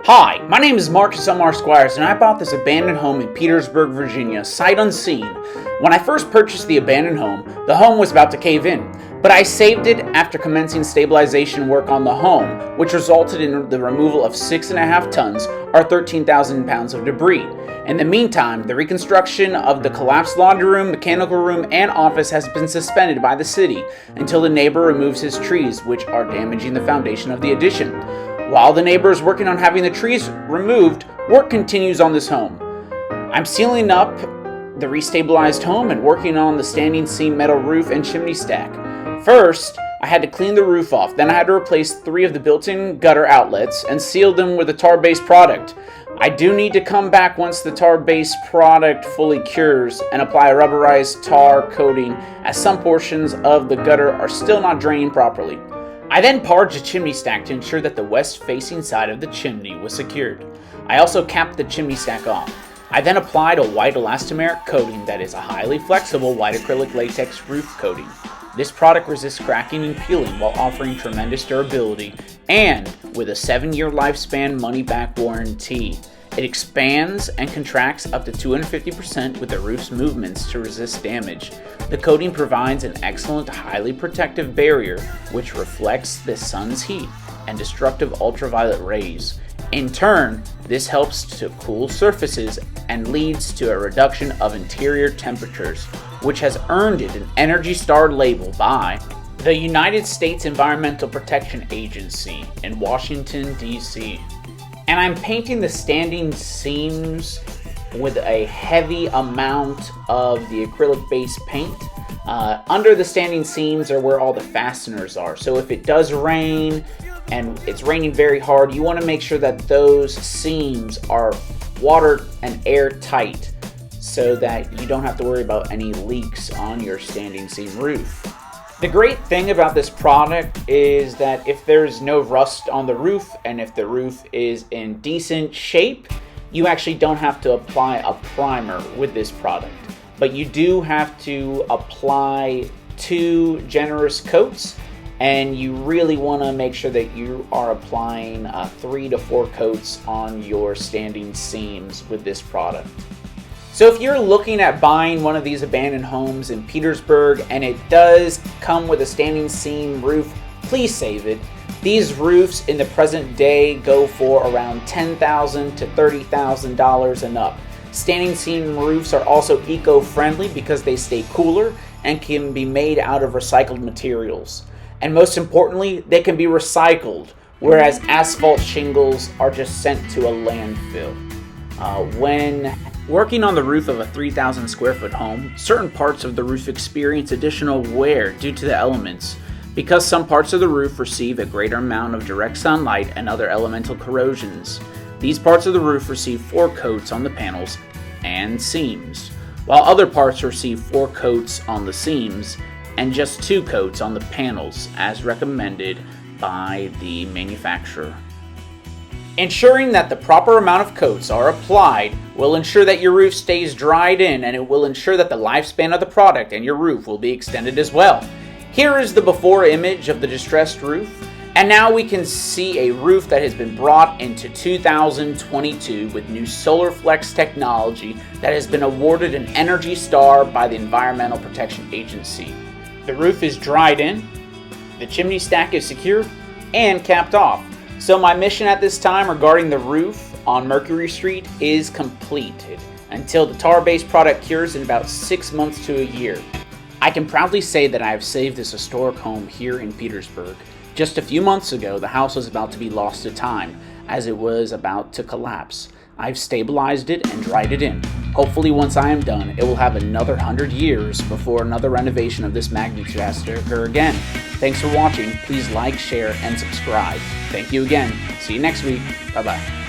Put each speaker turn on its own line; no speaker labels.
Hi, my name is Marcus Elmar Squires, and I bought this abandoned home in Petersburg, Virginia, sight unseen. When I first purchased the abandoned home, the home was about to cave in, but I saved it after commencing stabilization work on the home, which resulted in the removal of 6.5 tons, or 13,000 pounds of debris. In the meantime, the reconstruction of the collapsed laundry room, mechanical room, and office has been suspended by the city until the neighbor removes his trees, which are damaging the foundation of the addition. While the neighbor is working on having the trees removed, work continues on this home. I'm sealing up the restabilized home and working on the standing seam metal roof and chimney stack. First, I had to clean the roof off, then I had to replace 3 of the built-in gutter outlets and seal them with a tar-based product. I do need to come back once the tar-based product fully cures and apply a rubberized tar coating, as some portions of the gutter are still not draining properly. I then parged the chimney stack to ensure that the west-facing side of the chimney was secured. I also capped the chimney stack off. I then applied a white elastomeric coating that is a highly flexible white acrylic latex roof coating. This product resists cracking and peeling while offering tremendous durability and with a 7-year lifespan money-back warranty. It expands and contracts up to 250% with the roof's movements to resist damage. The coating provides an excellent, highly protective barrier which reflects the sun's heat and destructive ultraviolet rays. In turn, this helps to cool surfaces and leads to a reduction of interior temperatures, which has earned it an Energy Star label by the United States Environmental Protection Agency in Washington, D.C. And I'm painting the standing seams with a heavy amount of the acrylic-based paint. Under the standing seams are where all the fasteners are. So if it does rain and it's raining very hard, you want to make sure that those seams are water and air tight so that you don't have to worry about any leaks on your standing seam roof. The great thing about this product is that if there's no rust on the roof and if the roof is in decent shape, you actually don't have to apply a primer with this product. But you do have to apply 2 generous coats, and you really want to make sure that you are applying 3 to 4 coats on your standing seams with this product. So if you're looking at buying one of these abandoned homes in Petersburg and it does come with a standing seam roof, please save it. These roofs in the present day go for around $10,000 to $30,000 and up. Standing seam roofs are also eco-friendly because they stay cooler and can be made out of recycled materials. And most importantly, they can be recycled, whereas asphalt shingles are just sent to a landfill. When working on the roof of a 3,000 square foot home, certain parts of the roof experience additional wear due to the elements. Because some parts of the roof receive a greater amount of direct sunlight and other elemental corrosions, these parts of the roof receive 4 coats on the panels and seams, while other parts receive 4 coats on the seams and just 2 coats on the panels, as recommended by the manufacturer. Ensuring that the proper amount of coats are applied will ensure that your roof stays dried in, and it will ensure that the lifespan of the product and your roof will be extended as well. Here is the before image of the distressed roof, and now we can see a roof that has been brought into 2022 with new Solar Flex technology that has been awarded an Energy Star by the Environmental Protection Agency. The roof is dried in, the chimney stack is secured, and capped off. So my mission at this time regarding the roof on Mercury Street is completed until the tar-based product cures in about 6 months to a year. I can proudly say that I have saved this historic home here in Petersburg. Just a few months ago, the house was about to be lost to time as it was about to collapse. I've stabilized it and dried it in. Hopefully once I am done, it will have another 100 years before another renovation of this magnitude has to occur again. Thanks for watching. Please like, share, and subscribe. Thank you again. See you next week. Bye-bye.